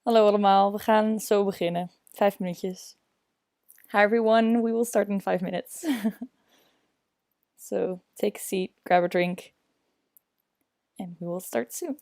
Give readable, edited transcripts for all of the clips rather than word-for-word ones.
Hallo allemaal, we gaan zo beginnen. 5 minuutjes. Hi everyone, we will start in 5 minutes. So take a seat, grab a drink, and we will start soon.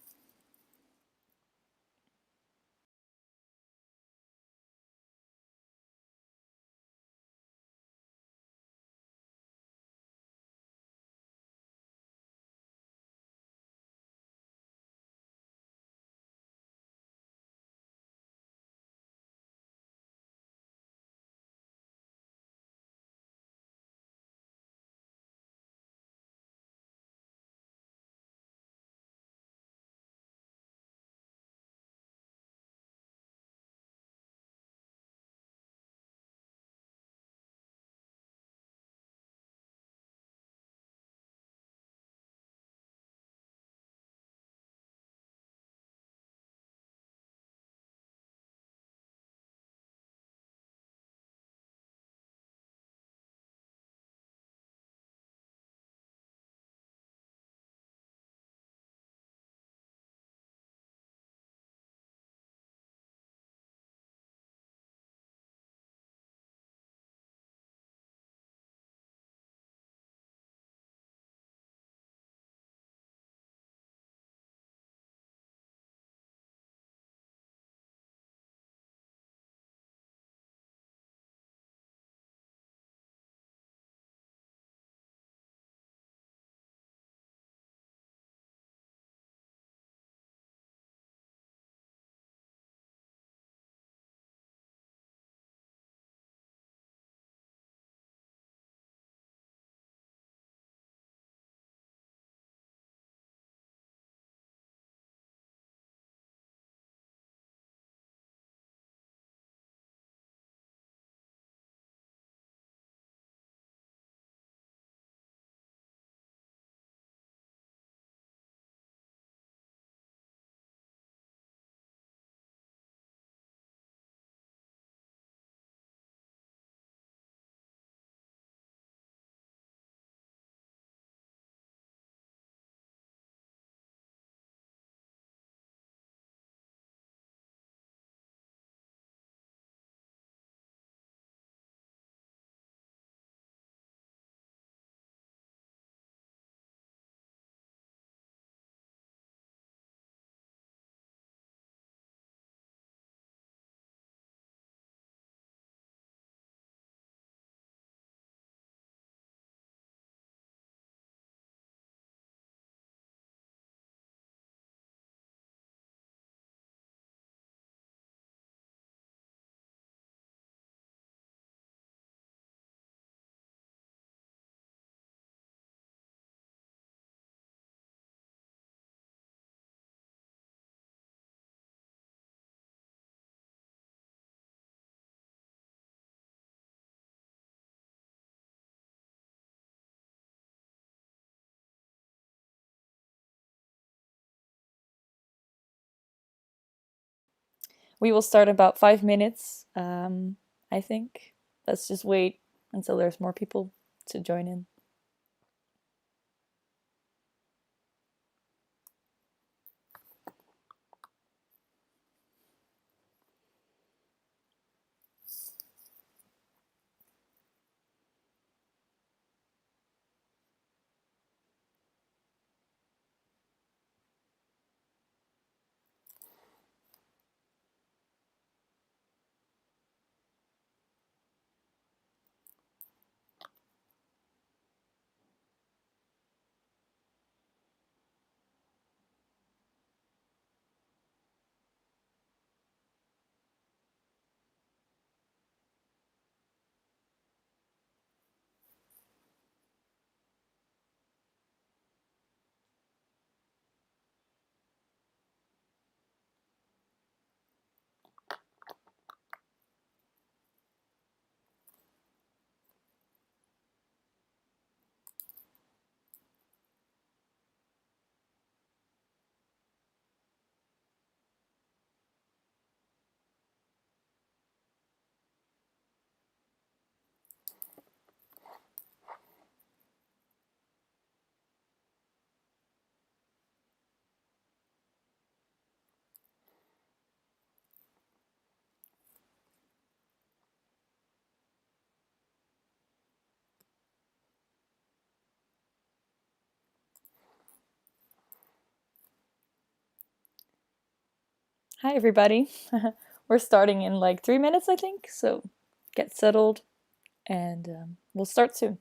We will start in about 5 minutes, I think. Let's just wait until there's more people to join in. Hi, everybody. We're starting in like 3 minutes, I think, so get settled and we'll start soon.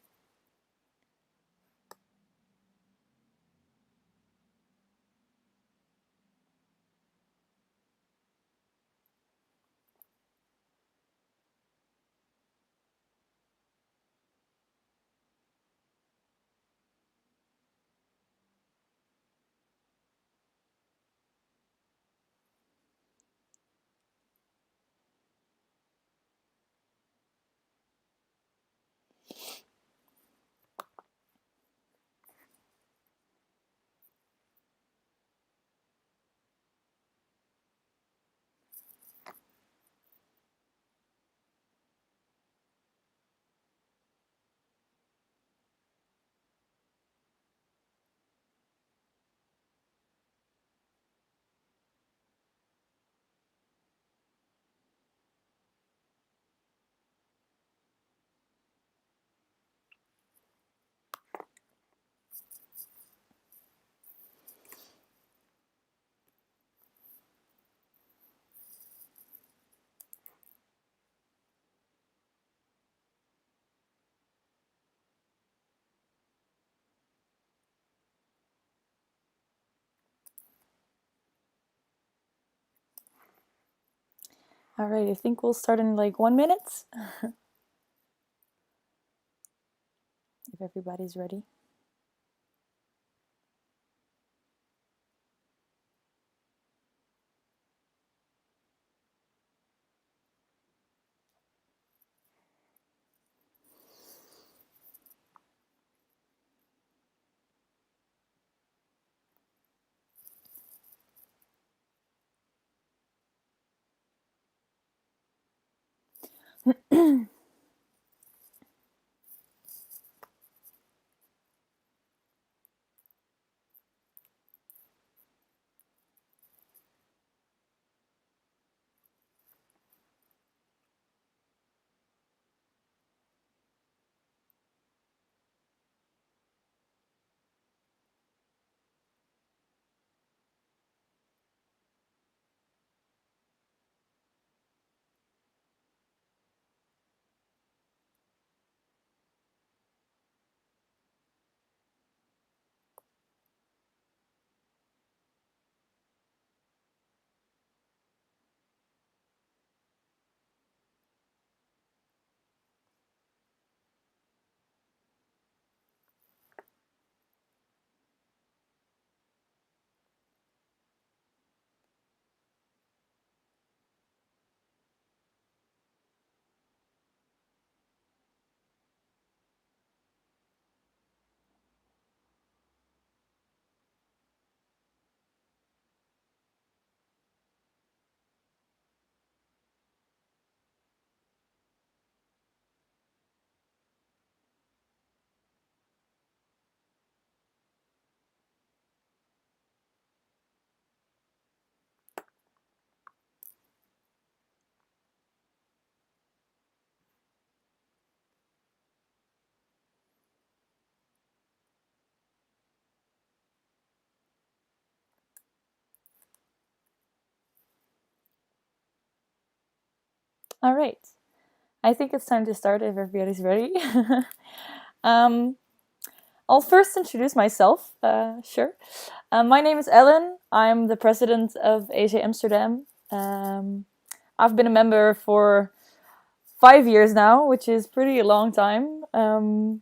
All right, I think we'll start in like 1 minute. If everybody's ready. All right, I think it's time to start if everybody's ready. um, I'll first introduce myself, sure. My name is Ellen. I'm the president of AEGEE-Amsterdam. I've been a member for 5 years now, which is pretty a long time.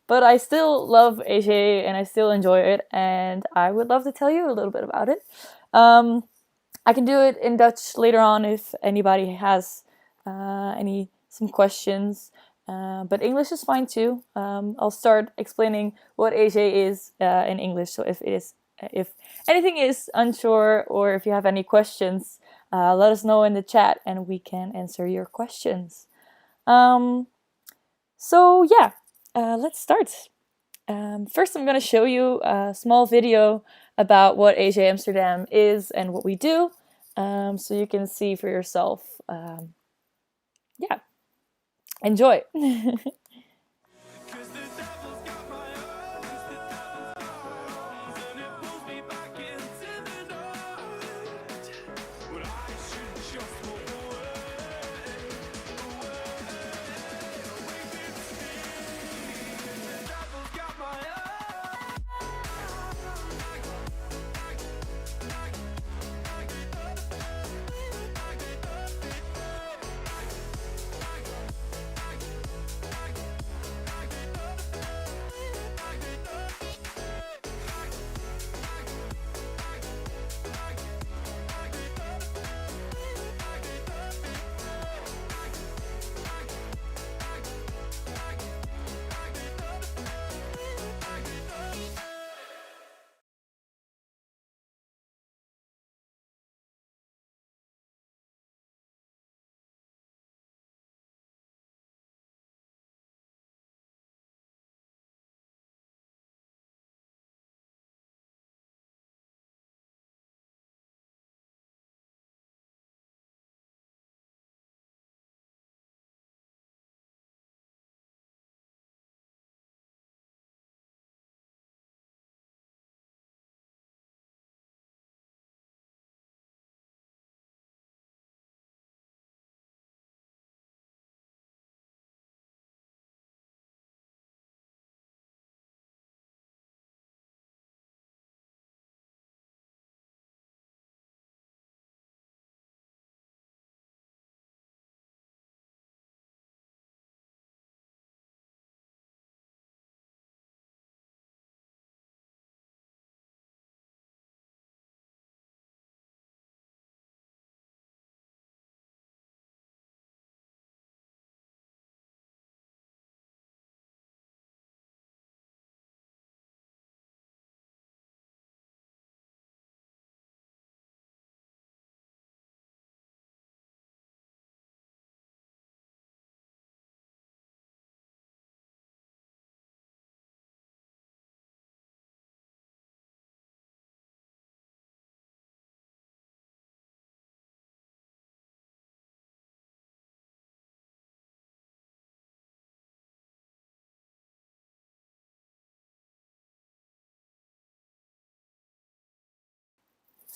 But I still love AEGEE and I still enjoy it, and I would love to tell you a little bit about it. I can do it in Dutch later on if anybody has some questions. But English is fine too. I'll start explaining what AEGEE is in English. So if anything is unsure or if you have any questions, let us know in the chat and we can answer your questions. So yeah, let's start. First, I'm going to show you a small video about what AEGEE-Amsterdam is and what we do, so you can see for yourself. Yeah, enjoy.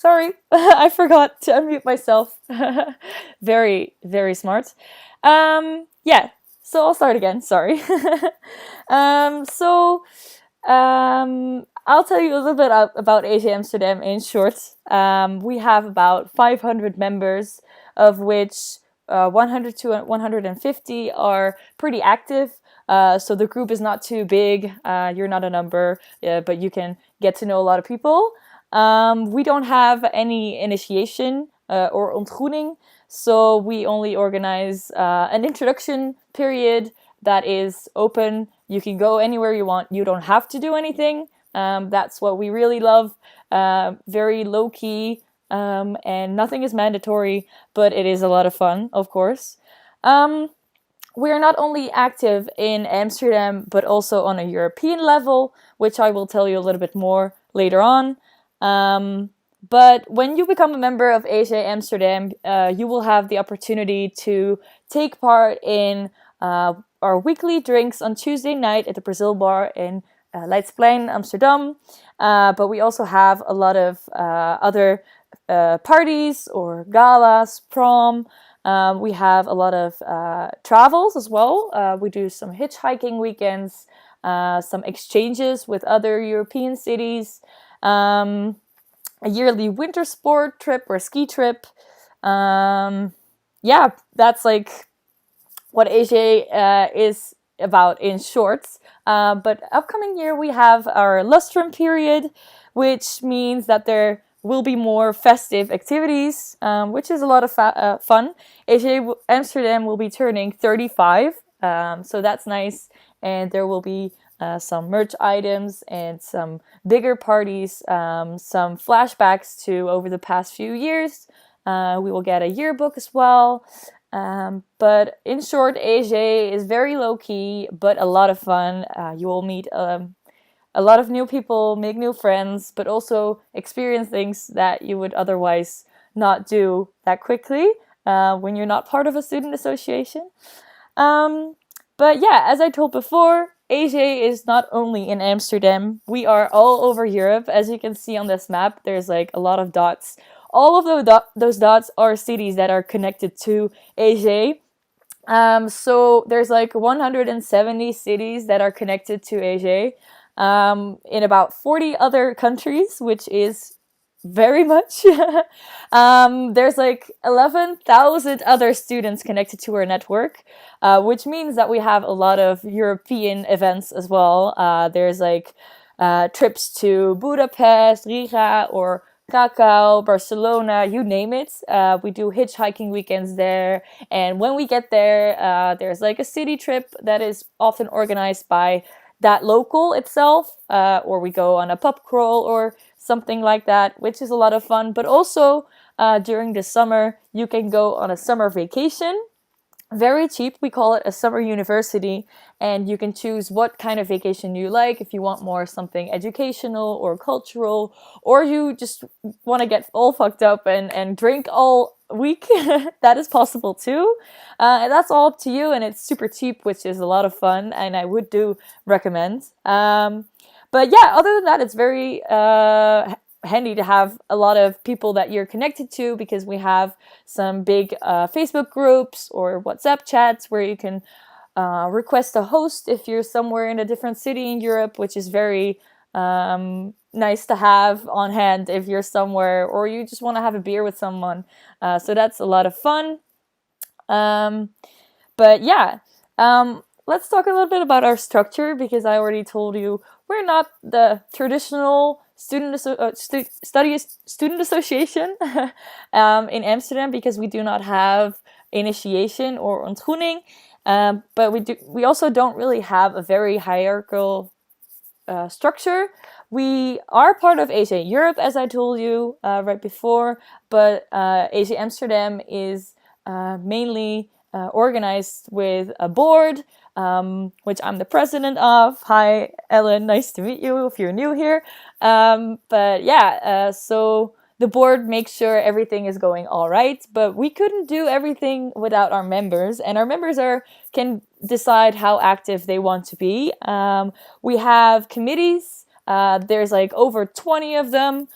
Sorry, I forgot to unmute myself. Very, very smart. Yeah, so I'll start again. Sorry. So I'll tell you a little bit about AEGEE-Amsterdam in short. We have about 500 members, of which 100 to 150 are pretty active. So the group is not too big. You're not a number, but you can get to know a lot of people. We don't have any initiation or ontgroening, so we only organize an introduction period that is open. You can go anywhere you want. You don't have to do anything. That's what we really love. Very low key, and nothing is mandatory, but it is a lot of fun, of course. We are not only active in Amsterdam, but also on a European level, which I will tell you a little bit more later on. But when you become a member of AEGEE-Amsterdam, you will have the opportunity to take part in our weekly drinks on Tuesday night at the Brazil Bar in Leidseplein, Amsterdam. But we also have a lot of other parties or galas, prom. We have a lot of travels as well. We do some hitchhiking weekends, some exchanges with other European cities, a yearly winter sport trip or ski trip. Yeah, that's like what AEGEE is about in short. But upcoming year we have our lustrum period, which means that there will be more festive activities, which is a lot of fun. AEGEE-Amsterdam will be turning 35, so that's nice. And there will be some merch items and some bigger parties, some flashbacks to over the past few years. We will get a yearbook as well. But in short, AEGEE is very low-key, but a lot of fun. You will meet a lot of new people, make new friends, but also experience things that you would otherwise not do that quickly when you're not part of a student association. But yeah, as I told before, AEGEE is not only in Amsterdam. We are all over Europe. As you can see on this map, there's like a lot of dots. All of those dots are cities that are connected to AEGEE. So there's like 170 cities that are connected to AEGEE in about 40 other countries, which is very much. There's like 11,000 other students connected to our network, which means that we have a lot of European events as well. There's like trips to Budapest, Riga, or Krakow, Barcelona, you name it. We do hitchhiking weekends there. And when we get there, there's like a city trip that is often organized by that local itself, or we go on a pub crawl or something like that, which is a lot of fun. But also during the summer, you can go on a summer vacation. Very cheap. We call it a summer university, and you can choose what kind of vacation you like. If you want more something educational or cultural, or you just want to get all fucked up and drink all week, that is possible too. And that's all up to you, and it's super cheap, which is a lot of fun, and I would do recommend. But yeah, other than that, it's very handy to have a lot of people that you're connected to, because we have some big Facebook groups or WhatsApp chats where you can request a host if you're somewhere in a different city in Europe, which is very nice to have on hand if you're somewhere or you just want to have a beer with someone. So that's a lot of fun. But yeah, let's talk a little bit about our structure, because I already told you we're not the traditional student association in Amsterdam, because we do not have initiation or ontgroening. But we also don't really have a very hierarchical structure. We are part of AEGEE Europe, as I told you right before, but AEGEE-Amsterdam is mainly organized with a board, which I'm the president of. Hi, Ellen, nice to meet you if you're new here. But yeah, so the board makes sure everything is going all right, but we couldn't do everything without our members, and our members can decide how active they want to be. We have committees. There's like over 20 of them.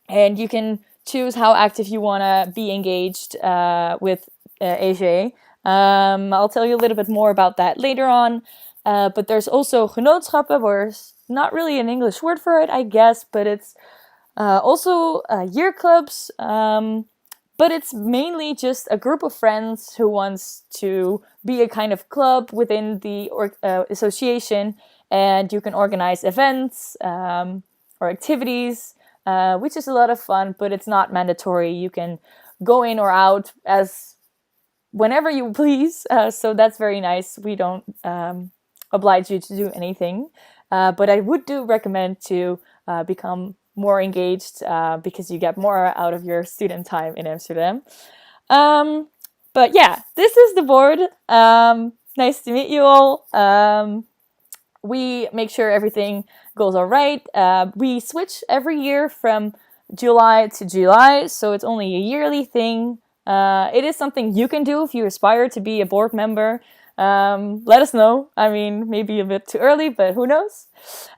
and you can choose how active you want to be engaged with AEGEE. I'll tell you a little bit more about that later on. But there's also genootschappen, where it's not really an English word for it, I guess, but it's also year clubs. But it's mainly just a group of friends who wants to be a kind of club within the association, and you can organize events or activities, which is a lot of fun, but it's not mandatory. You can go in or out as whenever you please, so that's very nice. We don't oblige you to do anything, but I would do recommend to become more engaged because you get more out of your student time in Amsterdam. But yeah, this is the board. Nice to meet you all. We make sure everything goes all right. We switch every year from July to July, so it's only a yearly thing. It is something you can do if you aspire to be a board member. Let us know. I mean, maybe a bit too early, but who knows?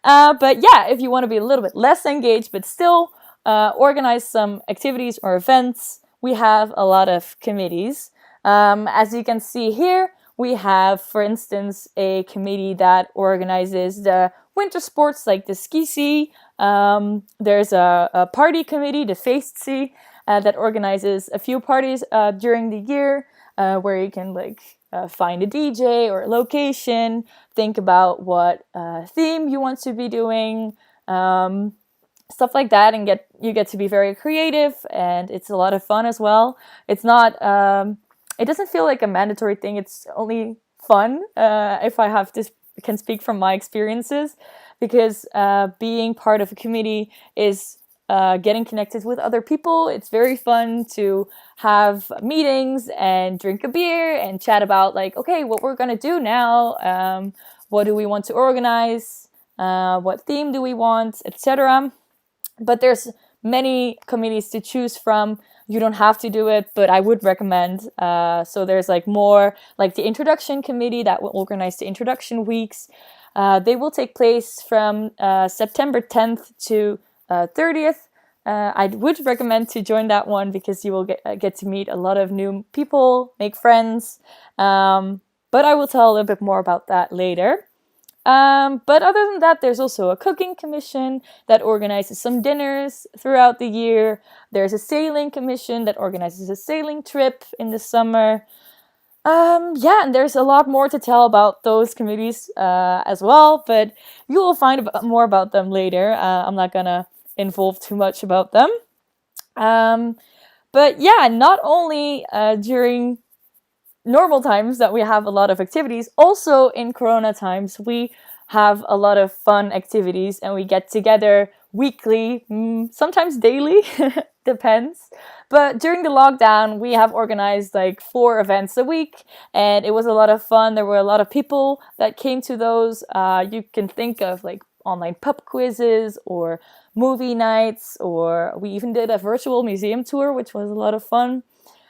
But yeah, if you want to be a little bit less engaged, but still organize some activities or events, we have a lot of committees. As you can see here, we have, for instance, a committee that organizes the winter sports like the ski. There's a party committee, the feestie, that organizes a few parties during the year, where you can find a DJ or a location, think about what theme you want to be doing, stuff like that, and you get to be very creative, and it's a lot of fun as well. It's not it doesn't feel like a mandatory thing. It's only fun, if I can speak from my experiences, because being part of a committee is getting connected with other people. It's very fun to have meetings and drink a beer and chat about okay, what we're gonna do now, what do we want to organize, what theme do we want, etc. But there's many committees to choose from. You don't have to do it, but I would recommend. So there's more like the introduction committee that will organize the introduction weeks. They will take place from September 10th to 30th. I would recommend to join that one because you will get to meet a lot of new people, make friends. But I will tell a little bit more about that later. But other than that, there's also a cooking commission that organizes some dinners throughout the year. There's a sailing commission that organizes a sailing trip in the summer. Yeah, and there's a lot more to tell about those committees as well, but you will find more about them later. I'm not gonna involve too much about them. But yeah, not only during normal times that we have a lot of activities, also in Corona times we have a lot of fun activities, and we get together weekly, sometimes daily, depends. But during the lockdown, we have organized 4 events a week, and it was a lot of fun. There were a lot of people that came to those. You can think of online pub quizzes or movie nights, or we even did a virtual museum tour, which was a lot of fun.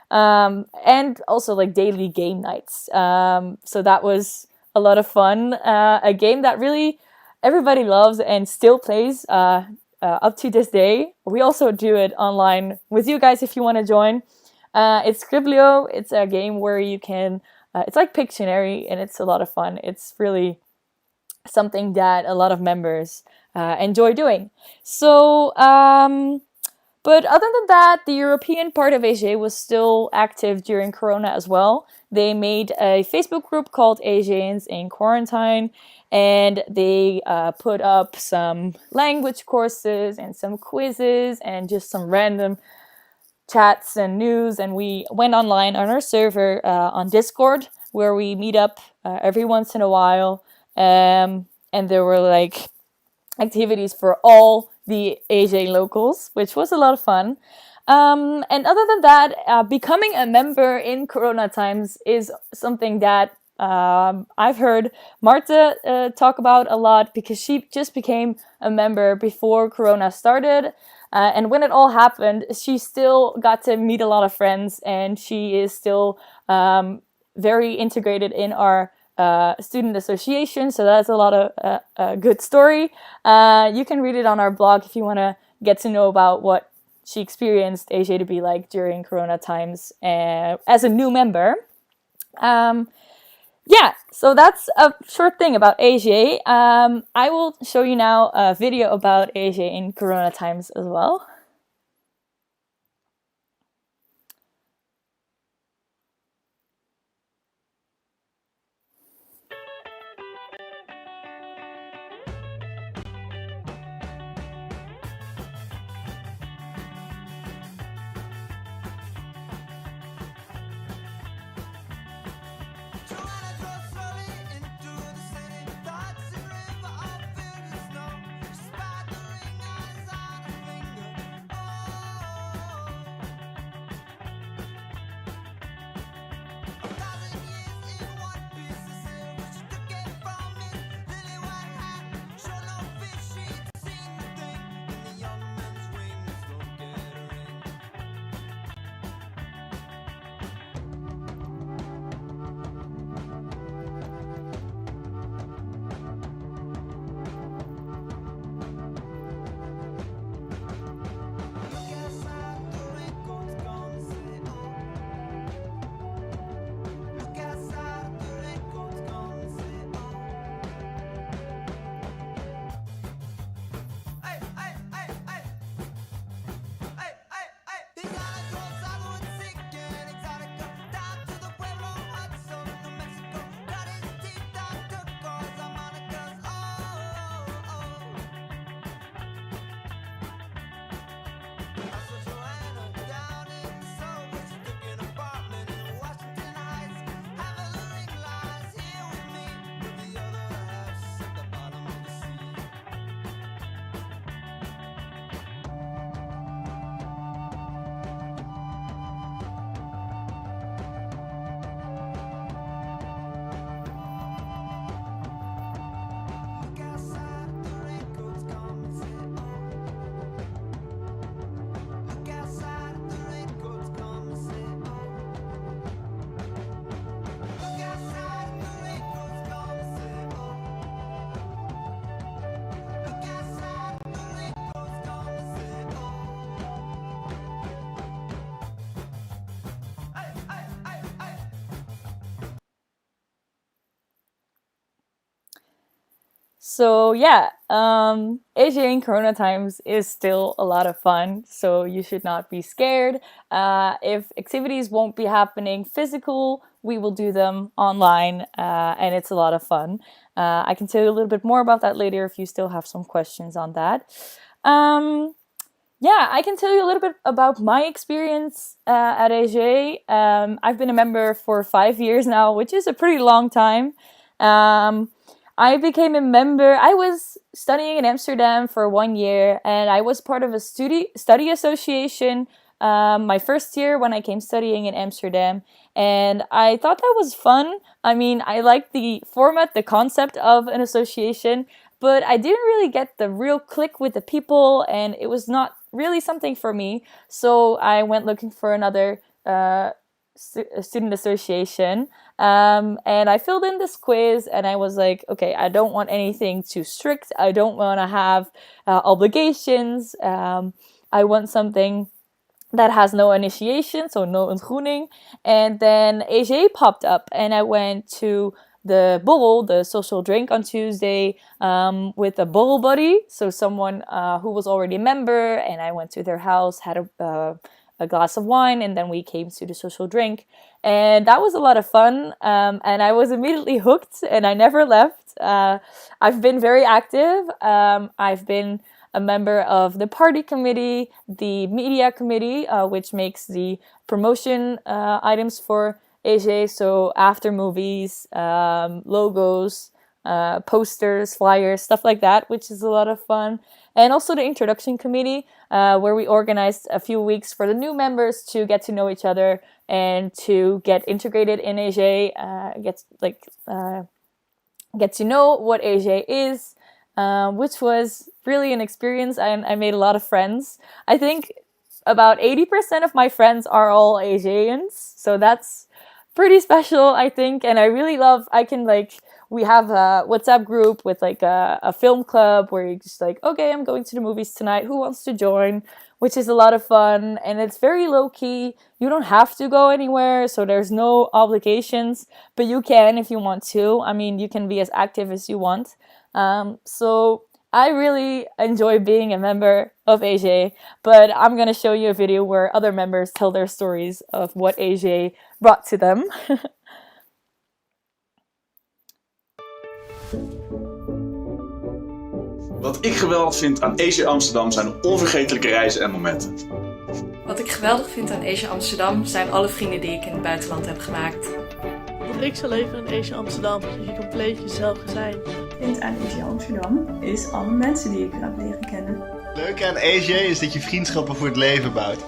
And also daily game nights. So that was a lot of fun. A game that really everybody loves and still plays up to this day. We also do it online with you guys if you want to join. It's Scriblio. It's a game where you can, it's like Pictionary, and it's a lot of fun. It's really something that a lot of members enjoy doing. So, but other than that, the European part of AEGEE was still active during Corona as well. They made a Facebook group called Asians in Quarantine, and they put up some language courses and some quizzes and just some random chats and news. And we went online on our server on Discord, where we meet up every once in a while. And there were activities for all the AEGEE locals, which was a lot of fun. And other than that, becoming a member in Corona times is something that I've heard Marta talk about a lot, because she just became a member before Corona started. And when it all happened, she still got to meet a lot of friends, and she is still very integrated in our student association. So that's a lot of a good story. You can read it on our blog if you want to get to know about what she experienced AEGEE to be like during Corona times as a new member. Um, yeah, so that's a short thing about AEGEE. I will show you now a video about AEGEE in Corona times as well. So yeah, AEGEE in Corona times is still a lot of fun. So you should not be scared. If activities won't be happening physical, we will do them online, and it's a lot of fun. I can tell you a little bit more about that later if you still have some questions on that. Yeah, I can tell you a little bit about my experience at AEGEE. I've been a member for 5 years now, which is a pretty long time. I became a member. I was studying in Amsterdam for 1 year, and I was part of a study association my first year when I came studying in Amsterdam. And I thought that was fun. I mean, I liked the format, the concept of an association, but I didn't really get the real click with the people, and it was not really something for me. So I went looking for another student association. And I filled in this quiz, and I was like, okay, I don't want anything too strict. I don't want to have obligations. I want something that has no initiation, so no ontgroening. And then AEGEE popped up, and I went to the borrel, the social drink on Tuesday, with a borrel buddy, so someone who was already a member, and I went to their house, had a glass of wine, and then we came to the social drink. And that was a lot of fun, and I was immediately hooked, and I never left. I've been very active. I've been a member of the party committee, the media committee, which makes the promotion items for AEGEE, so after movies, logos, posters, flyers, stuff like that, which is a lot of fun. And also the introduction committee, where we organized a few weeks for the new members to get to know each other and to get integrated in AEGEE, get to know what AEGEE is, which was really an experience. I made a lot of friends. I think about 80% of my friends are all AEGEEans, so that's pretty special, I think. And I really love, I can like we have a WhatsApp group with like a film club where you're just like, okay, I'm going to the movies tonight. Who wants to join? Which is a lot of fun, and it's very low key. You don't have to go anywhere, so there's no obligations, but you can if you want to. I mean, you can be as active as you want. So I really enjoy being a member of AEGEE, but I'm going to show you a video where other members tell their stories of what AEGEE brought to them. Wat ik geweldig vind aan AEGEE-Amsterdam zijn de onvergetelijke reizen en momenten. Wat ik geweldig vind aan AEGEE-Amsterdam zijn alle vrienden die ik in het buitenland heb gemaakt. Wat ik zo leuk vind aan AEGEE-Amsterdam is dat je compleet jezelf kan zijn. Wat ik vind aan AEGEE-Amsterdam is alle mensen die ik heb leren kennen. Leuk aan AEGEE is dat je vriendschappen voor het leven bouwt.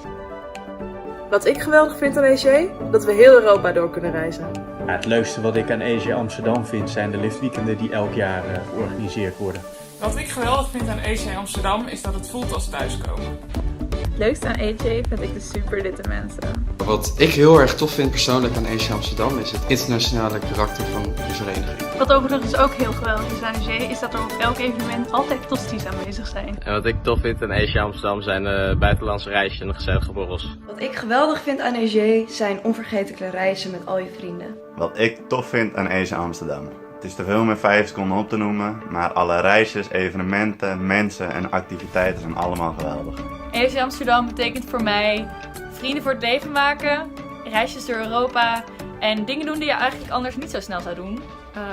Wat ik geweldig vind aan AEGEE, dat we heel Europa door kunnen reizen. Ja, het leukste wat ik aan AEGEE-Amsterdam vind zijn de liftweekenden die elk jaar georganiseerd worden. Wat ik geweldig vind aan AEGEE-Amsterdam is dat het voelt als thuiskomen. Het leukste aan AEGEE vind ik de superlitte mensen. Wat ik heel erg tof vind persoonlijk aan AEGEE-Amsterdam is het internationale karakter van de vereniging. Wat overigens ook heel geweldig is aan AEGEE is dat er op elk evenement altijd tosties aanwezig zijn. En wat ik tof vind aan AEGEE-Amsterdam zijn de buitenlandse reisjes en de gezellige borrels. Wat ik geweldig vind aan AEGEE zijn onvergetelijke reizen met al je vrienden. Wat ik tof vind aan AEGEE-Amsterdam. Het is te veel met 5 seconden op te noemen, maar alle reisjes, evenementen, mensen en activiteiten zijn allemaal geweldig. AEGEE-Amsterdam betekent voor mij vrienden voor het leven maken, reisjes door Europa en dingen doen die je eigenlijk anders niet zo snel zou doen.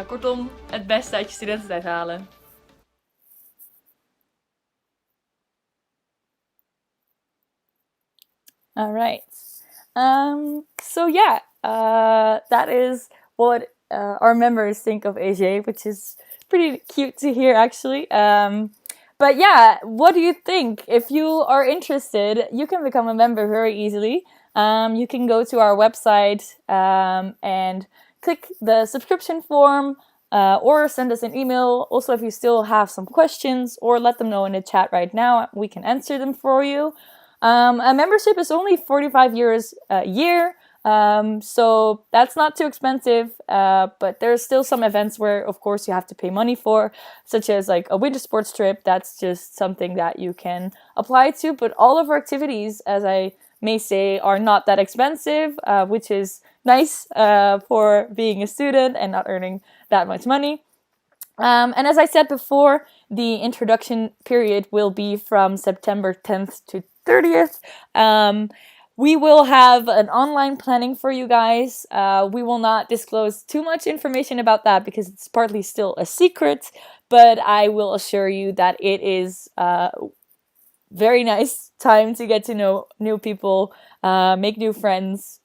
Kortom, het beste uit je studententijd halen. Alright. So yeah, that is what our members think of AEGEE, which is pretty cute to hear actually. But yeah, what do you think? If you are interested, you can become a member very easily. You can go to our website and click the subscription form or send us an email. Also, if you still have some questions, or let them know in the chat right now, we can answer them for you. A membership is only 45 euros a year. So that's not too expensive, but there's still some events where, of course, you have to pay money for, such as like a winter sports trip. That's just something that you can apply to. But all of our activities, as I may say, are not that expensive, which is nice for being a student and not earning that much money. And as I said before, the introduction period will be from September 10th to 30th. We will have an online planning for you guys. We will not disclose too much information about that because it's partly still a secret, but I will assure you that it is very nice time to get to know new people, make new friends.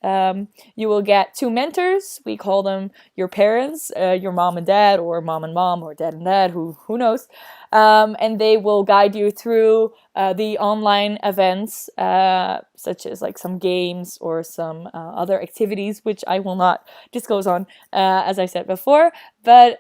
You will get 2 mentors. We call them your parents, your mom and dad, or mom and mom, or dad and dad, who knows. And they will guide you through the online events, such as like some games or some other activities, which I will not disclose on, as I said before. But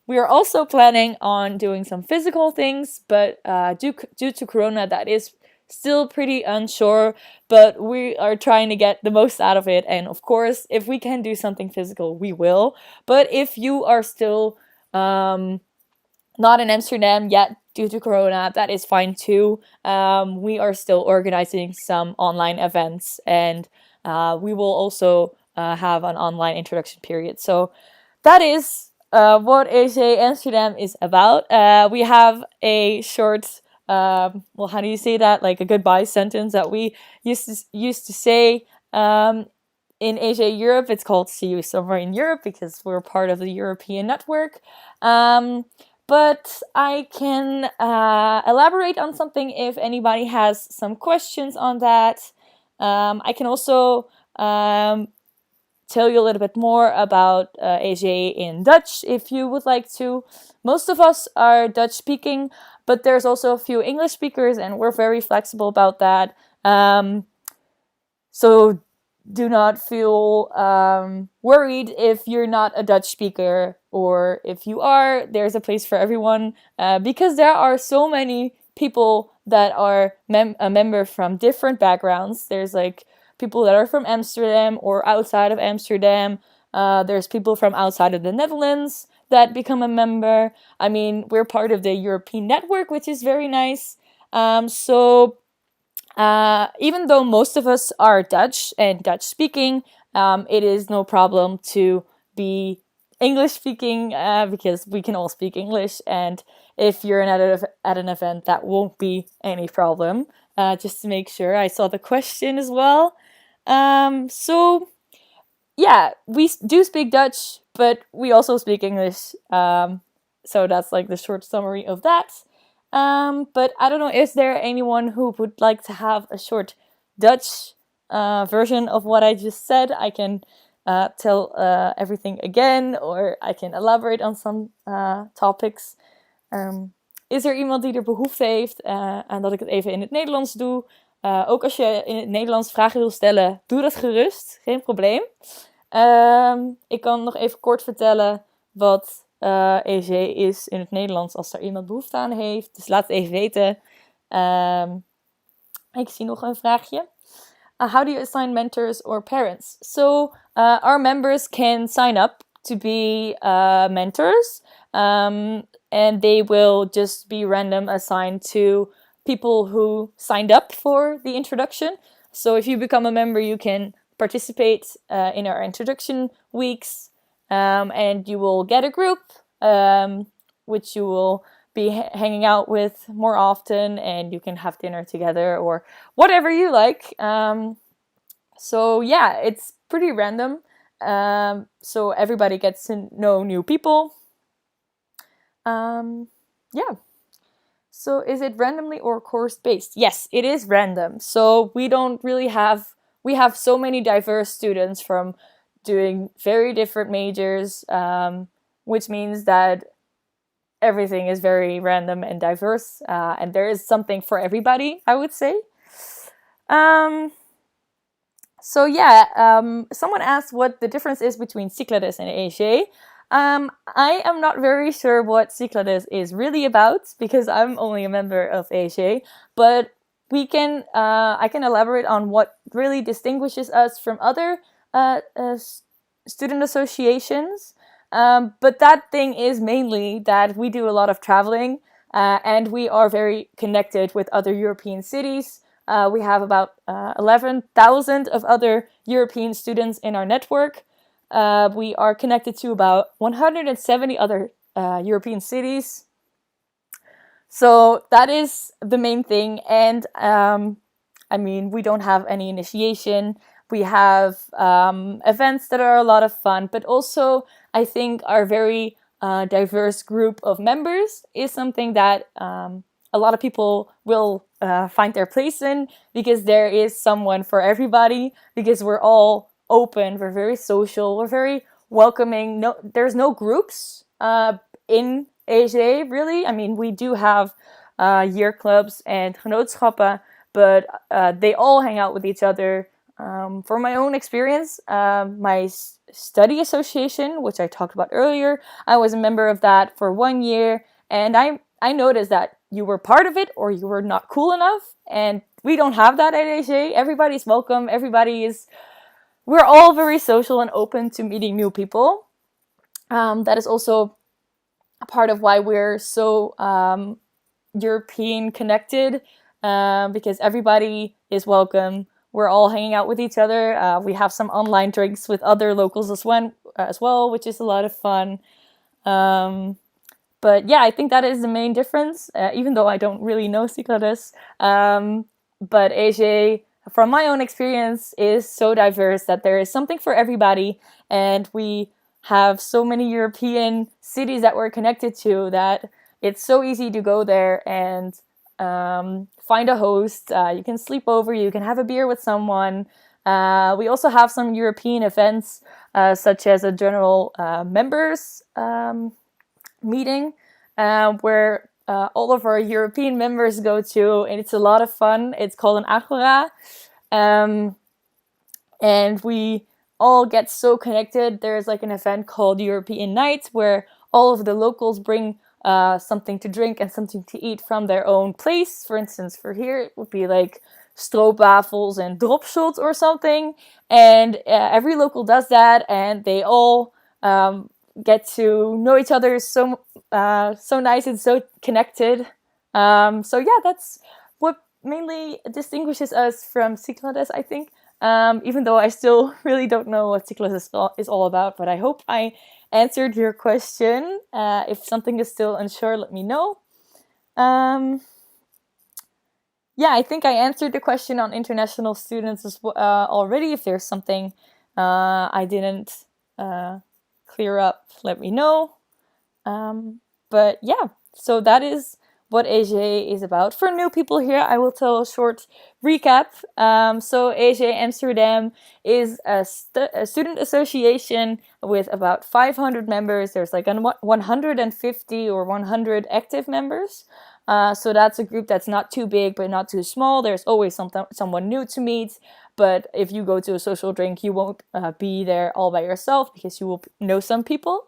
we are also planning on doing some physical things, but due to Corona, that is still pretty unsure, but we are trying to get the most out of it. And of course, if we can do something physical, we will. But if you are still not in Amsterdam yet due to Corona, that is fine too. We are still organizing some online events, and we will also have an online introduction period. So that is what AEGEE-Amsterdam is about. We have a short, well, how do you say that? Like a goodbye sentence that we used to say in AEGEE Europe. It's called "See you somewhere in Europe" because we're part of the European network. But I can elaborate on something if anybody has some questions on that. I can also tell you a little bit more about AEGEE in Dutch if you would like to. Most of us are Dutch speaking, but there's also a few English speakers, and we're very flexible about that. So do not feel worried if you're not a Dutch speaker, or if you are, there's a place for everyone, because there are so many people that are a member from different backgrounds. There's like people that are from Amsterdam or outside of Amsterdam. There's people from outside of the Netherlands that become a member. I mean, we're part of the European network, which is very nice. So even though most of us are Dutch and Dutch speaking, it is no problem to be English speaking because we can all speak English. And if you're at an event, that won't be any problem. Just to make sure, I saw the question as well. So yeah, we do speak Dutch, but we also speak English. So that's like the short summary of that. But I don't know, is there anyone who would like to have a short Dutch version of what I just said? I can tell everything again, or I can elaborate on some topics. Is er iemand die er behoefte heeft aan dat ik het even in het Nederlands doe? Ook als je in het Nederlands vragen wil stellen, doe dat gerust. Geen probleem. Ik kan nog even kort vertellen wat AEGEE is in het Nederlands als er iemand behoefte aan heeft. Dus laat het even weten. Ik zie nog een vraagje. How do you assign mentors or parents? So our members can sign up to be mentors. And they will just be random assigned to people who signed up for the introduction. So if you become a member, you can participate in our introduction weeks, and you will get a group which you will be hanging out with more often, and you can have dinner together or whatever you like. So yeah, it's pretty random. So everybody gets to know new people. Yeah. So is it randomly or course based? Yes, it is random. So we have so many diverse students from doing very different majors, which means that everything is very random and diverse, and there is something for everybody, I would say. So yeah, someone asked what the difference is between Cyclades and AEGEE. I am not very sure what Cyclades is really about because I'm only a member of AEGEE, but I can elaborate on what really distinguishes us from other student associations. But that thing is mainly that we do a lot of traveling, and we are very connected with other European cities. We have about 11,000 of other European students in our network. We are connected to about 170 other European cities. So that is the main thing. And I mean, we don't have any initiation. We have events that are a lot of fun, but also I think our very diverse group of members is something that a lot of people will find their place in, because there is someone for everybody, because we're all open, we're very social, we're very welcoming. There's no groups in AEGEE, really. I mean, we do have year clubs and genootschappen, but they all hang out with each other. For my own experience, my study association, which I talked about earlier, I was a member of that for 1 year, and I noticed that you were part of it or you were not cool enough, and we don't have that at AEGEE. Everybody's welcome, we're all very social and open to meeting new people. That is also a part of why we're so European connected, because everybody is welcome. We're all hanging out with each other. We have some online drinks with other locals as well, which is a lot of fun. But yeah, I think that is the main difference, even though I don't really know Cyclades. But AEGEE, from my own experience, is so diverse that there is something for everybody. And we have so many European cities that we're connected to that it's so easy to go there and find a host. You can sleep over, you can have a beer with someone. We also have some European events, such as a general members meeting, where all of our European members go to, and it's a lot of fun. It's called an Agora, and we all get so connected. There's like an event called European Night, where all of the locals bring something to drink and something to eat from their own place. For instance, for here, it would be like stroopwafels and dropshot or something. And every local does that, and they all get to know each other so nice and so connected. So yeah, that's what mainly distinguishes us from Cyclades, I think. Even though I still really don't know what Cyclades is all about, but I hope I answered your question. If something is still unsure, let me know. Yeah, I think I answered the question on international students already. If there's something I didn't clear up, let me know. But yeah, so that is what AEGEE is about. For new people here, I will tell a short recap. So AEGEE-Amsterdam is a student association with about 500 members. There's like 150 or 100 active members. So that's a group that's not too big but not too small. There's always someone new to meet. But if you go to a social drink, you won't be there all by yourself because you will know some people.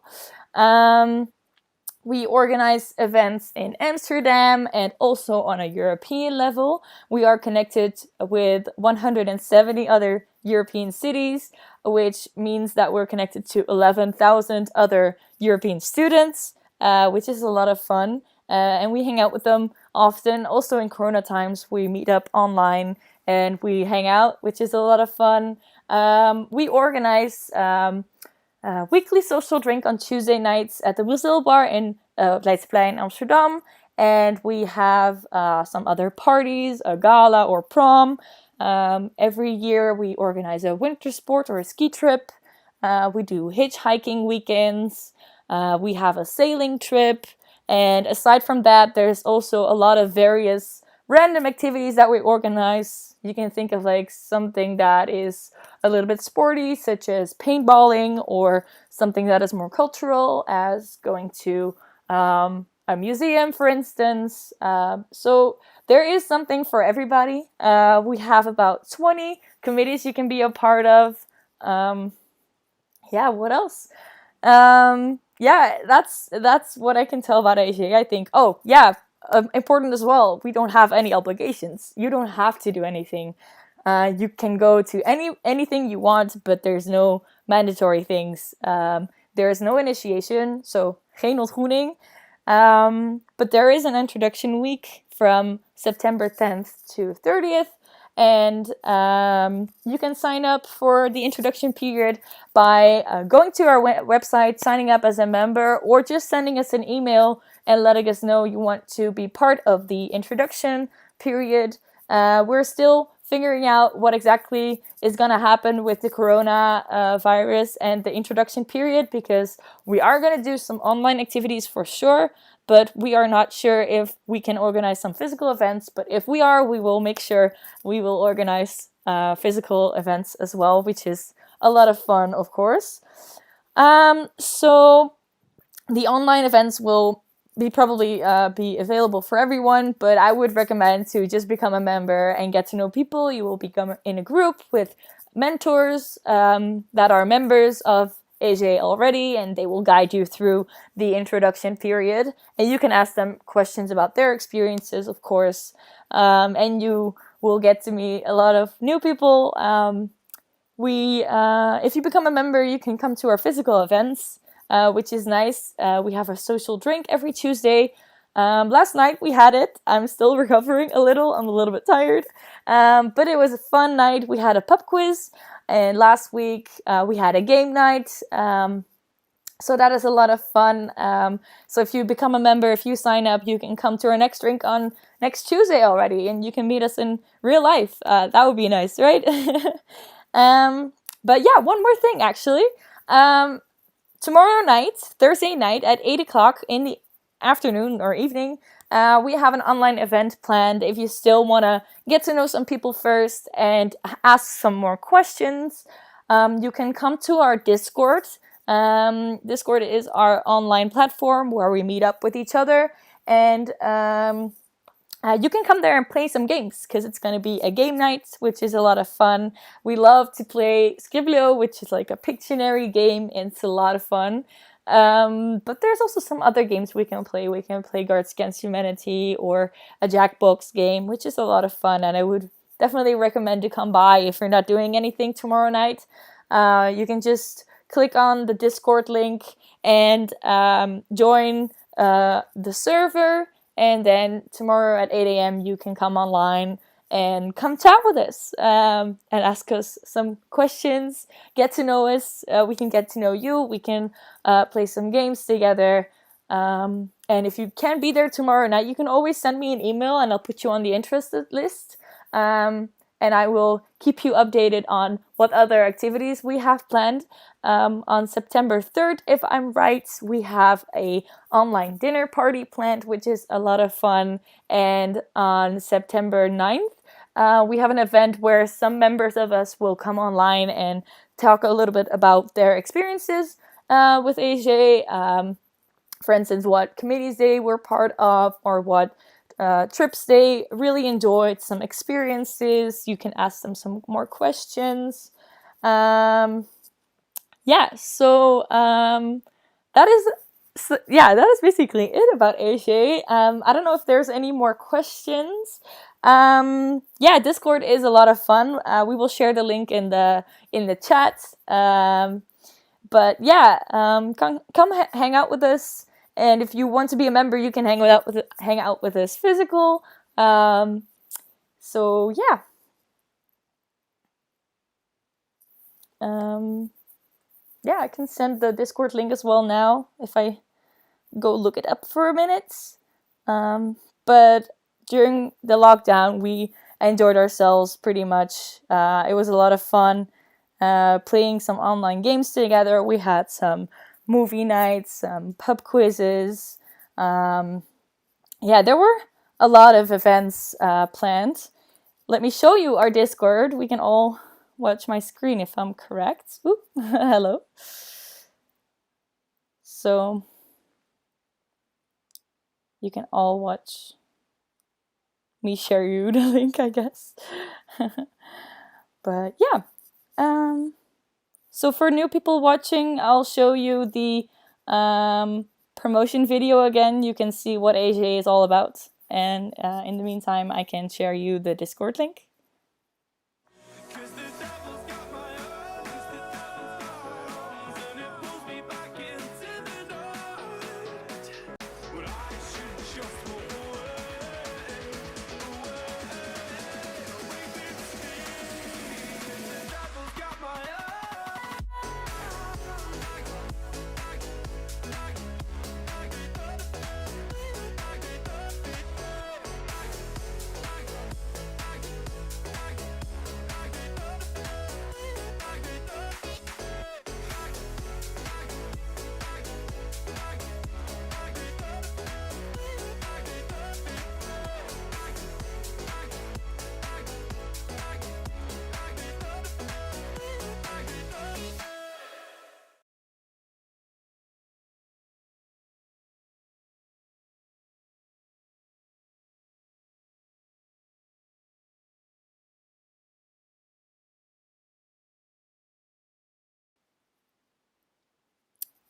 We organize events in Amsterdam and also on a European level. We are connected with 170 other European cities, which means that we're connected to 11,000 other European students, which is a lot of fun. And we hang out with them often. Also in Corona times, we meet up online and we hang out, which is a lot of fun. We organize weekly social drink on Tuesday nights at the Brazil Bar in Leidseplein, Amsterdam. And we have some other parties, a gala or prom. Every year we organize a winter sport or a ski trip. We do hitchhiking weekends. We have a sailing trip. And aside from that, there's also a lot of various random activities that we organize. You can think of like something that is a little bit sporty, such as paintballing, or something that is more cultural, as going to a museum, for instance. So there is something for everybody. We have about 20 committees you can be a part of. Yeah, what else? Yeah, that's what I can tell about AEGEE, I think. Oh, yeah, important as well. We don't have any obligations. You don't have to do anything. You can go to anything you want, but there's no mandatory things. There is no initiation, so geen ontgroening. But there is an introduction week from September 10th to 30th. And you can sign up for the introduction period by going to our website, signing up as a member, or just sending us an email and letting us know you want to be part of the introduction period. We're still figuring out what exactly is going to happen with the corona virus and the introduction period, because we are going to do some online activities for sure, but we are not sure if we can organize some physical events. But if we are, we will make sure we will organize physical events as well, which is a lot of fun, of course. So the online events will probably be available for everyone, but I would recommend to just become a member and get to know people. You will become in a group with mentors that are members of AEGEE already, and they will guide you through the introduction period. And you can ask them questions about their experiences, of course, and you will get to meet a lot of new people. If you become a member, you can come to our physical events, which is nice. We have a social drink every Tuesday. Last night we had it. I'm still recovering a little. I'm a little bit tired. But it was a fun night. We had a pub quiz. And last week we had a game night. So that is a lot of fun. So if you become a member, if you sign up, you can come to our next drink on next Tuesday already. And you can meet us in real life. That would be nice, right? But yeah, one more thing actually. Tomorrow night, Thursday night at 8 o'clock in the afternoon or evening, we have an online event planned. If you still want to get to know some people first and ask some more questions, you can come to our Discord. Discord is our online platform where we meet up with each other, and you can come there and play some games, because it's going to be a game night, which is a lot of fun. We love to play Scriblio, which is like a Pictionary game, and it's a lot of fun. But there's also some other games we can play. We can play Cards Against Humanity or a Jackbox game, which is a lot of fun, and I would definitely recommend to come by if you're not doing anything tomorrow night. You can just click on the Discord link and join the server, and then tomorrow at 8 a.m. you can come online and come chat with us and ask us some questions, get to know us. We can get to know you. We can play some games together. And if you can't be there tomorrow night, you can always send me an email and I'll put you on the interested list. And I will keep you updated on what other activities we have planned. On September 3rd, if I'm right, we have a online dinner party planned, which is a lot of fun. And on September 9th, we have an event where some members of us will come online and talk a little bit about their experiences with AEGEE. For instance, what committees they were part of or what trips they really enjoyed, some experiences. You can ask them some more questions. That is basically it about AEGEE. I don't know if there's any more questions. Discord is a lot of fun. We will share the link in the chat. Come hang out with us. And if you want to be a member, you can hang out with us physical. I can send the Discord link as well now if I go look it up for a minute. But during the lockdown, we enjoyed ourselves pretty much. It was a lot of fun playing some online games together. We had some movie nights, some pub quizzes. There were a lot of events planned. Let me show you our Discord. We can all watch my screen if I'm correct. Oop, hello. So you can all watch me share you the link, I guess. But yeah. So for new people watching, I'll show you the promotion video again. You can see what AEGEE is all about. And in the meantime, I can share you the Discord link.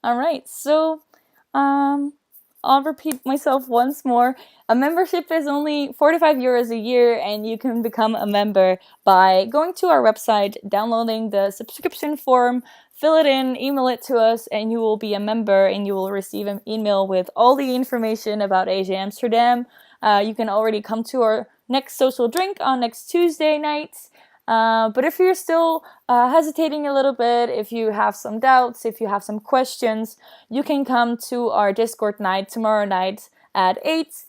All right, so I'll repeat myself once more. A membership is only 45 euros a year, and you can become a member by going to our website, downloading the subscription form, fill it in, email it to us, and you will be a member and you will receive an email with all the information about AEGEE-Amsterdam. You can already come to our next social drink on next Tuesday night. But if you're still hesitating a little bit, if you have some doubts, if you have some questions, you can come to our Discord night tomorrow night at 8.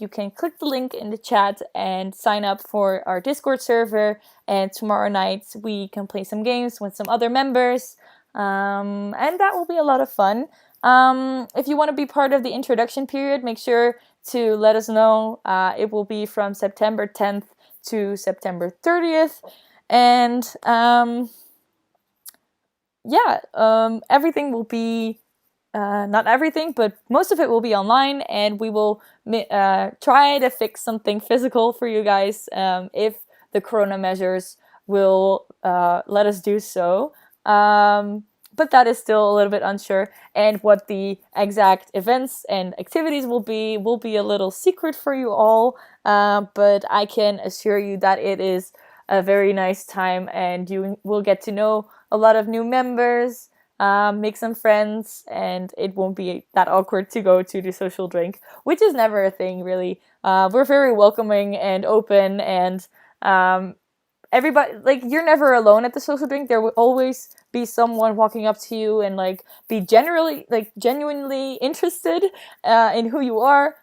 You can click the link in the chat and sign up for our Discord server. And tomorrow night we can play some games with some other members. And that will be a lot of fun. If you want to be part of the introduction period, make sure to let us know. It will be from September 10th to September 30th. And everything will be, not everything, but most of it will be online, and we will try to fix something physical for you guys if the corona measures will let us do so. But that is still a little bit unsure, and what the exact events and activities will be a little secret for you all. but I can assure you that it is a very nice time, and you will get to know a lot of new members, make some friends, and it won't be that awkward to go to the social drink, which is never a thing, really. We're very welcoming and open, and everybody, like, you're never alone at the social drink. There will always be someone walking up to you and like be genuinely interested in who you are.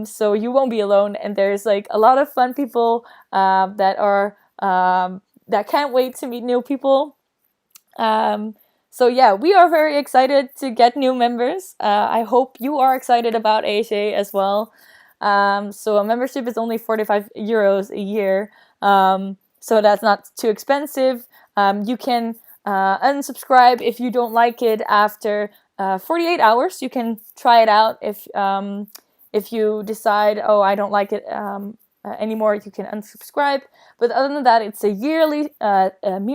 So you won't be alone, and there's like a lot of fun people that can't wait to meet new people. So yeah, we are very excited to get new members. I hope you are excited about AEGEE as well. So a membership is only 45 euros a year. So that's not too expensive. You can unsubscribe if you don't like it after 48 hours. You can try it out. If you decide, oh, I don't like it anymore, you can unsubscribe. But other than that, it's a yearly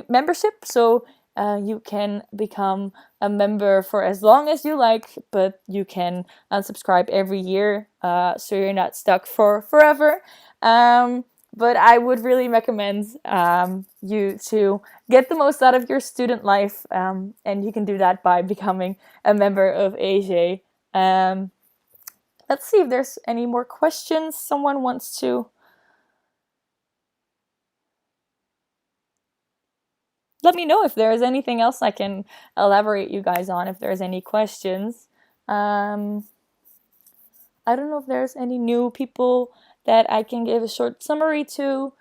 membership. So you can become a member for as long as you like, but you can unsubscribe every year, so you're not stuck for forever. But I would really recommend you to get the most out of your student life, and you can do that by becoming a member of AEGEE. Let's see if there's any more questions someone wants to. Let me know if there's anything else I can elaborate you guys on, if there's any questions. I don't know if there's any new people that I can give a short summary to.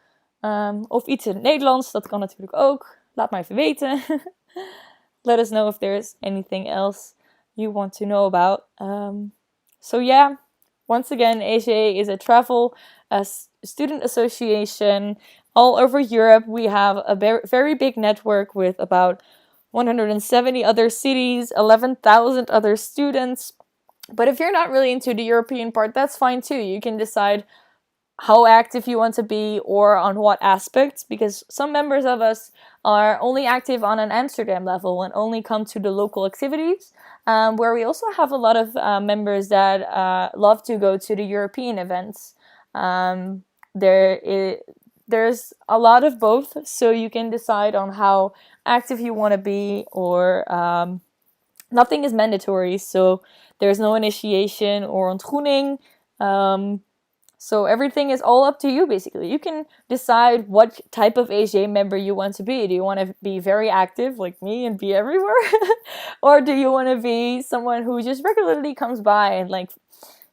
Of iets in het Nederlands, dat kan natuurlijk ook. Laat mij even weten. Let us know if there's anything else you want to know about. So yeah, once again, AEGEE is a travel student association all over Europe. We have a very big network with about 170 other cities, 11,000 other students. But if you're not really into the European part, that's fine too. You can decide how active you want to be or on what aspects, because some members of us are only active on an Amsterdam level and only come to the local activities, where we also have a lot of members that love to go to the European events. There's a lot of both, so you can decide on how active you want to be, or nothing is mandatory, so there's no initiation or ontgroening. So everything is all up to you, basically. You can decide what type of AEGEE member you want to be. Do you want to be very active like me and be everywhere? Or do you want to be someone who just regularly comes by and like,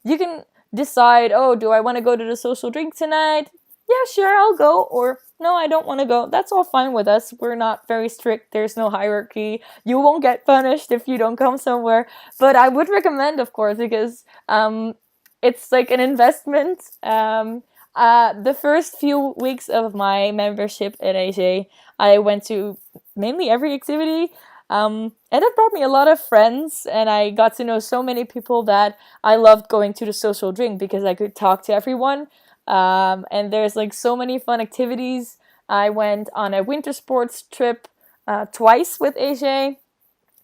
you can decide, oh, do I want to go to the social drink tonight? Yeah, sure, I'll go. Or no, I don't want to go. That's all fine with us. We're not very strict. There's no hierarchy. You won't get punished if you don't come somewhere. But I would recommend, of course, because it's like an investment. The first few weeks of my membership at AEGEE, I went to mainly every activity. And it brought me a lot of friends, and I got to know so many people that I loved going to the social drink because I could talk to everyone. And there's like so many fun activities. I went on a winter sports trip twice with AEGEE,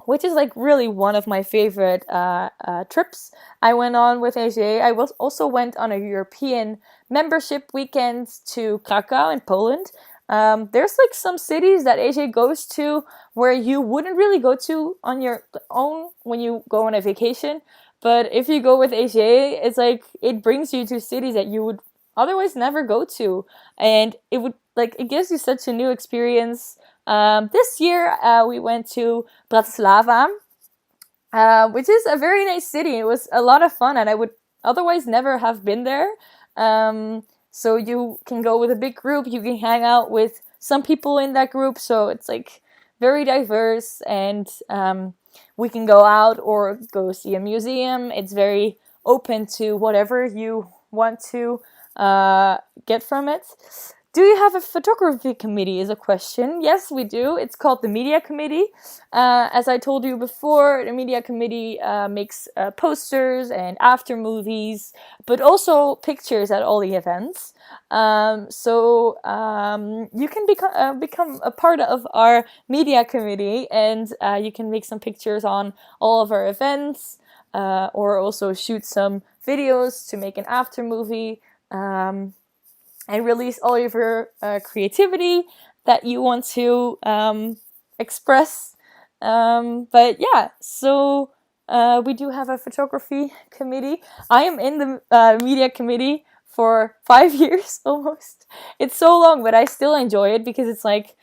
which is like really one of my favorite trips I went on with AEGEE. I also went on a European membership weekend to Krakow in Poland. There's like some cities that AEGEE goes to where you wouldn't really go to on your own when you go on a vacation. But if you go with AEGEE, it's like it brings you to cities that you would otherwise never go to. And it gives you such a new experience. This year we went to Bratislava, which is a very nice city. It was a lot of fun, and I would otherwise never have been there. So you can go with a big group, you can hang out with some people in that group, so it's like very diverse, and we can go out or go see a museum. It's very open to whatever you want to get from it. Do you have a photography committee is a question. Yes, we do. It's called the Media Committee. As I told you before, the Media Committee makes posters and after movies, but also pictures at all the events. So you can become a part of our Media Committee, and you can make some pictures on all of our events, or also shoot some videos to make an after movie. and release all of your creativity that you want to express. But yeah, so we do have a photography committee. I am in the media committee for 5 years almost. It's so long, but I still enjoy it because it's like,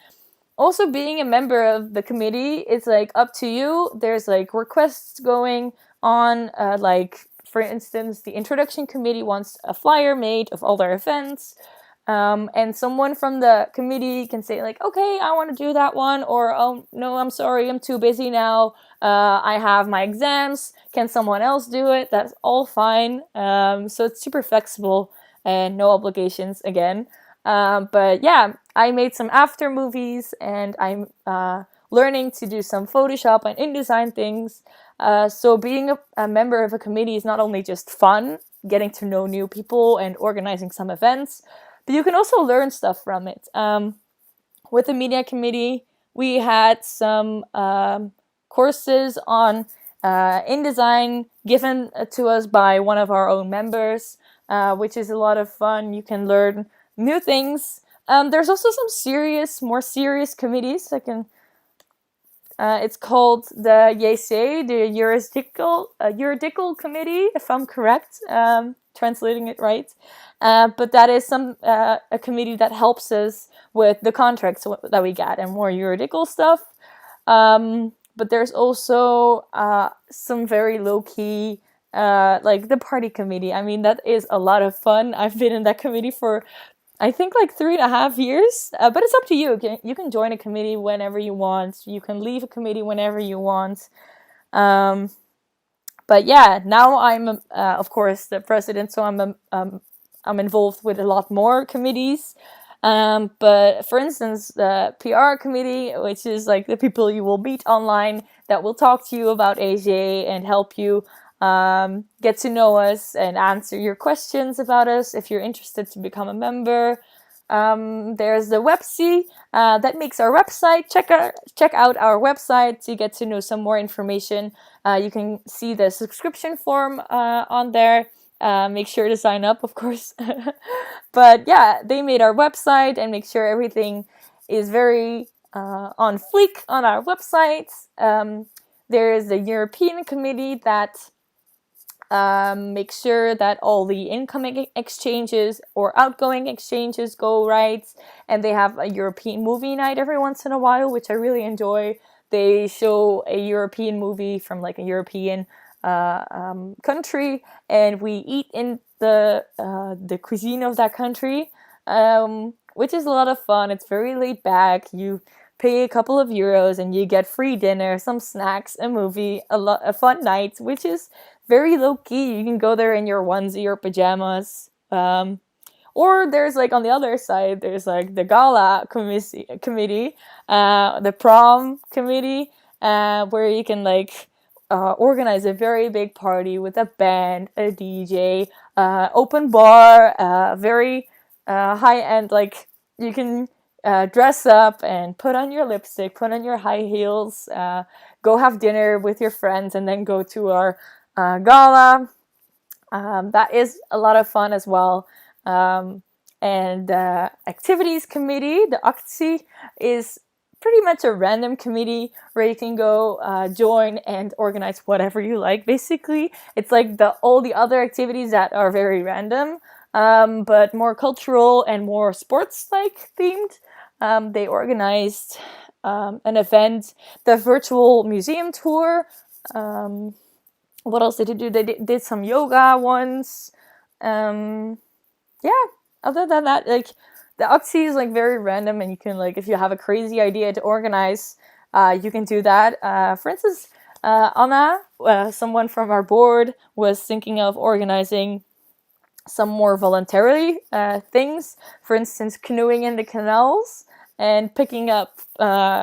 also being a member of the committee, it's like up to you. There's like requests going on, like for instance, the introduction committee wants a flyer made of all their events. And someone from the committee can say like, okay, I want to do that one, or oh no, I'm sorry, I'm too busy now. I have my exams. Can someone else do it? That's all fine. So it's super flexible and no obligations again. But yeah, I made some after movies, and I'm learning to do some Photoshop and InDesign things. So being a member of a committee is not only just fun, getting to know new people and organizing some events, but you can also learn stuff from it. With the media committee, we had some courses on InDesign given to us by one of our own members, which is a lot of fun. You can learn new things. There's also some more serious committees. It's called the JC, the Juridical Committee, if I'm correct, translating it right. But that is a committee that helps us with the contracts that we get and more juridical stuff. But there's also some very low-key, like the party committee. I mean, that is a lot of fun. I've been in that committee for, I think, like 3.5 years. But it's up to you. You can join a committee whenever you want. You can leave a committee whenever you want. But yeah, now I'm, of course, the president, so I'm involved with a lot more committees. But for instance, the PR committee, which is like the people you will meet online that will talk to you about AEGEE and help you get to know us and answer your questions about us if you're interested to become a member. There's the WebC that makes our website. Check out our website to get to know some more information. You can see the subscription form on there. Make sure to sign up, of course. But yeah, they made our website and make sure everything is very on fleek on our website. There is the European committee that make sure that all the incoming exchanges or outgoing exchanges go right, and they have a European movie night every once in a while, which I really enjoy. They show a European movie from like a European country, and we eat in the cuisine of that country, which is a lot of fun. It's very laid back. You pay a couple of euros and you get free dinner, some snacks, a movie, a fun night, which is very low-key. You can go there in your onesie or pajamas. Or there's like on the other side, there's like the gala committee, the prom committee, where you can like organize a very big party with a band, a DJ, open bar, very high-end, like you can dress up and put on your lipstick, put on your high heels, go have dinner with your friends, and then go to our gala. That is a lot of fun as well. And the activities committee, the AEGEE, is pretty much a random committee where you can go join and organize whatever you like, basically. It's like all the other activities that are very random, but more cultural and more sports-like themed. They organized an event, the virtual museum tour. What else did they do? They did some yoga once. Yeah, other than that, like, the AEGEE is like very random, and you can, like, if you have a crazy idea to organize, you can do that. For instance, Anna, someone from our board, was thinking of organizing some more voluntary things. For instance, canoeing in the canals and picking up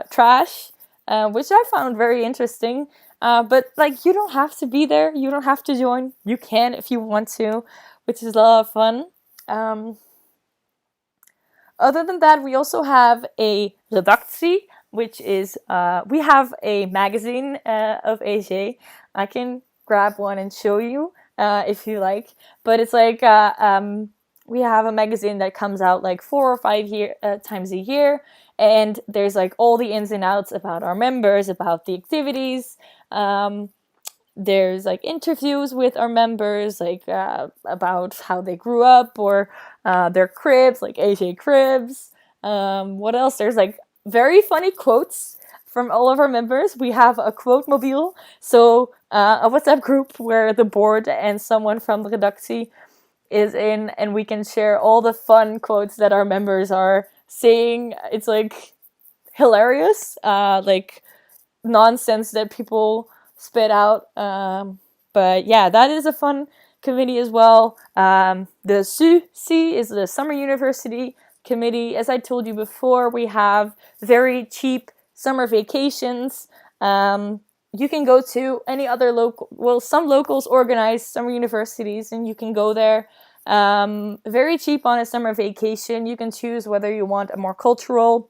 trash, which I found very interesting. But like, you don't have to be there. You don't have to join. You can if you want to, which is a lot of fun. Other than that, we also have a redactie, which is, we have a magazine of AEGEE. I can grab one and show you if you like. But it's like we have a magazine that comes out like 4 or 5 times a year, and there's like all the ins and outs about our members, about the activities. There's like interviews with our members, like about how they grew up, or their cribs, like AEGEE cribs. What else? There's like very funny quotes from all of our members. We have a quote mobile, so a WhatsApp group where the board and someone from the redactie is in, and we can share all the fun quotes that our members are saying. It's like hilarious, like nonsense that people spit out. But yeah, that is a fun committee as well. The SUC is the Summer University Committee. As I told you before, we have very cheap summer vacations. You can go to any other some locals organize summer universities, and you can go there very cheap on a summer vacation. You can choose whether you want a more cultural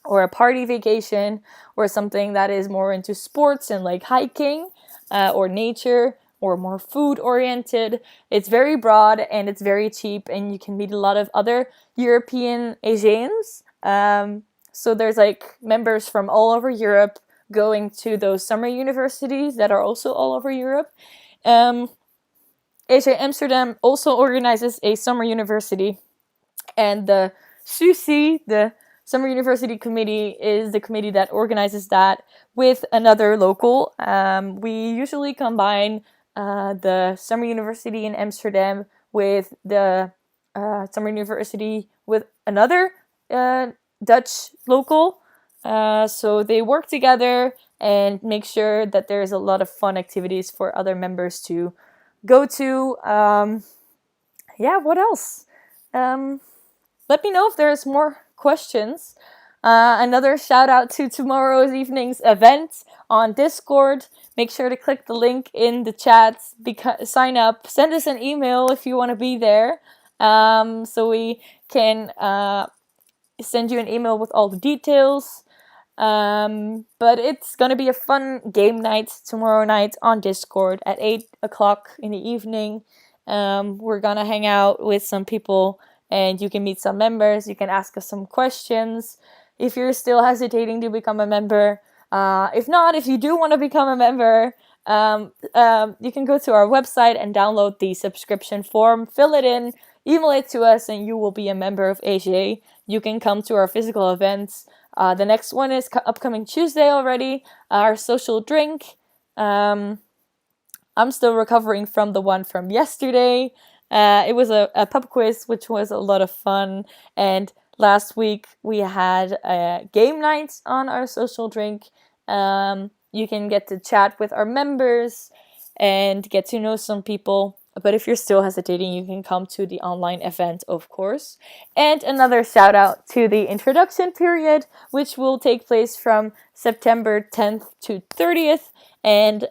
or a party vacation, or something that is more into sports and like hiking or nature, or more food oriented. It's very broad and it's very cheap, and you can meet a lot of other European Asians. So there's like members from all over Europe going to those summer universities that are also all over Europe. AEGEE-Amsterdam also organizes a summer university, and the SUC, the Summer University Committee, is the committee that organizes that with another local. We usually combine the Summer University in Amsterdam with the Summer University with another Dutch local. So they work together and make sure that there's a lot of fun activities for other members to go to. Yeah, what else? Let me know if there's more questions. Another shout out to tomorrow's evening's event on Discord. Make sure to click the link in the chat, sign up, send us an email if you want to be there, so we can send you an email with all the details. But it's gonna be a fun game night tomorrow night on Discord at 8 o'clock in the evening. We're gonna hang out with some people, and you can meet some members. You can ask us some questions if you're still hesitating to become a member. If not, if you do want to become a member, you can go to our website and download the subscription form, fill it in, email it to us, and you will be a member of AEGEE. You can come to our physical events. The next one is upcoming Tuesday already, our social drink. I'm still recovering from the one from yesterday. It was a pub quiz, which was a lot of fun. And last week we had a game night on our social drink. You can get to chat with our members and get to know some people. But if you're still hesitating, you can come to the online event, of course. And another shout out to the introduction period, which will take place from September 10th to 30th. And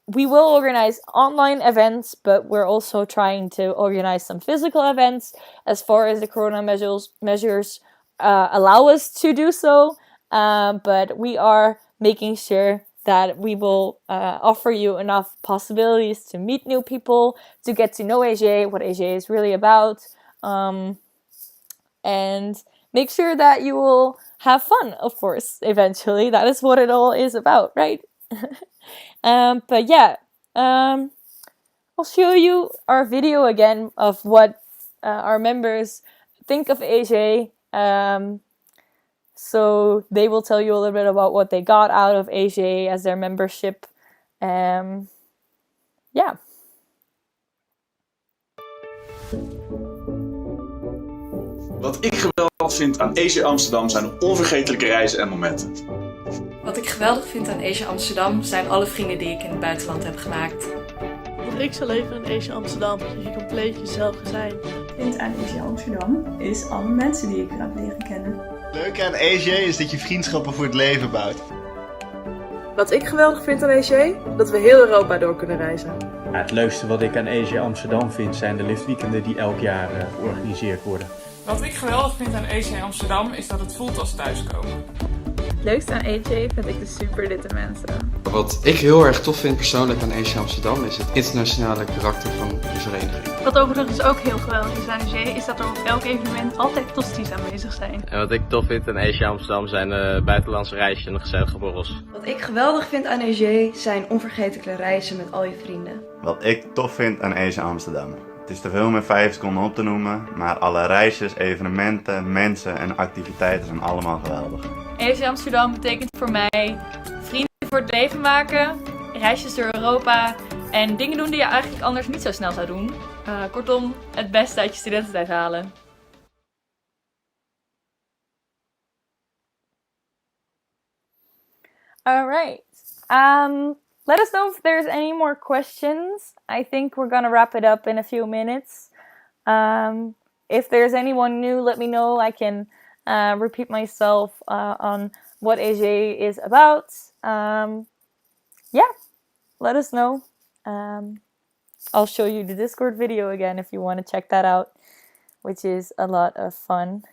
we will organize online events, but we're also trying to organize some physical events as far as the corona measures allow us to do so. But we are making sure that we will offer you enough possibilities to meet new people, to get to know AEGEE, what AEGEE is really about, and make sure that you will have fun, of course, eventually. That is what it all is about, right? But yeah, I'll show you our video again of what our members think of AEGEE. So they will tell you a little bit about what they got out of AEGEE as their membership. Yeah. Wat ik geweldig vind aan AEGEE-Amsterdam zijn de onvergetelijke reizen en momenten. Wat ik geweldig vind aan AEGEE-Amsterdam zijn alle vrienden die ik in het buitenland heb gemaakt. Wat ik zo leuk vind aan AEGEE-Amsterdam is dat je compleet jezelf kan zijn. Wat ik vind aan AEGEE-Amsterdam is alle mensen die ik er heb leren kennen. Leuk aan AEGEE is dat je vriendschappen voor het leven bouwt. Wat ik geweldig vind aan AEGEE, dat we heel Europa door kunnen reizen. Ja, het leukste wat ik aan AEGEE-Amsterdam vind zijn de liftweekenden die elk jaar georganiseerd worden. Wat ik geweldig vind aan AEGEE-Amsterdam is dat het voelt als thuiskomen. Het leukste aan AEGEE vind ik de superlitte mensen. Wat ik heel erg tof vind persoonlijk aan AEGEE-Amsterdam is het internationale karakter van de vereniging. Wat overigens ook heel geweldig is aan AEGEE is dat er op elk evenement altijd tosties aanwezig zijn. En wat ik tof vind aan AEGEE-Amsterdam zijn de buitenlandse reisjes en de gezellige borrels. Wat ik geweldig vind aan AEGEE zijn onvergetelijke reizen met al je vrienden. Wat ik tof vind aan AEGEE-Amsterdam. Het is te veel om in 5 seconden op te noemen, maar alle reisjes, evenementen, mensen en activiteiten zijn allemaal geweldig. AEGEE-Amsterdam betekent voor mij vrienden voor het leven maken, reisjes door Europa en dingen doen die je eigenlijk anders niet zo snel zou doen. Kortom, het beste uit je studententijd halen. Alright. Let us know if there's any more questions. I think we're gonna wrap it up in a few minutes. If there's anyone new, let me know. I can repeat myself on what AEGEE is about. Yeah, let us know. I'll show you the Discord video again if you want to check that out, which is a lot of fun.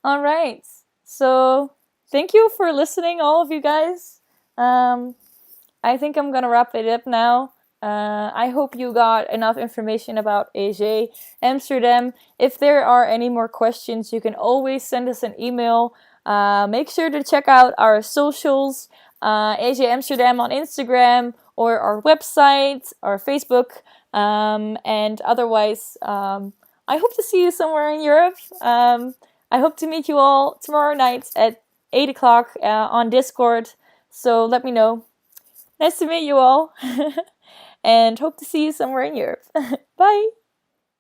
All right. So thank you for listening, all of you guys. I think I'm gonna wrap it up now. I hope you got enough information about AEGEE-Amsterdam. If there are any more questions, you can always send us an email. Make sure to check out our socials, AEGEE-Amsterdam on Instagram, or our website, our Facebook, and otherwise, I hope to see you somewhere in Europe. I hope to meet you all tomorrow night at 8 o'clock on Discord, so let me know. Nice to meet you all, and hope to see you somewhere in Europe. Bye!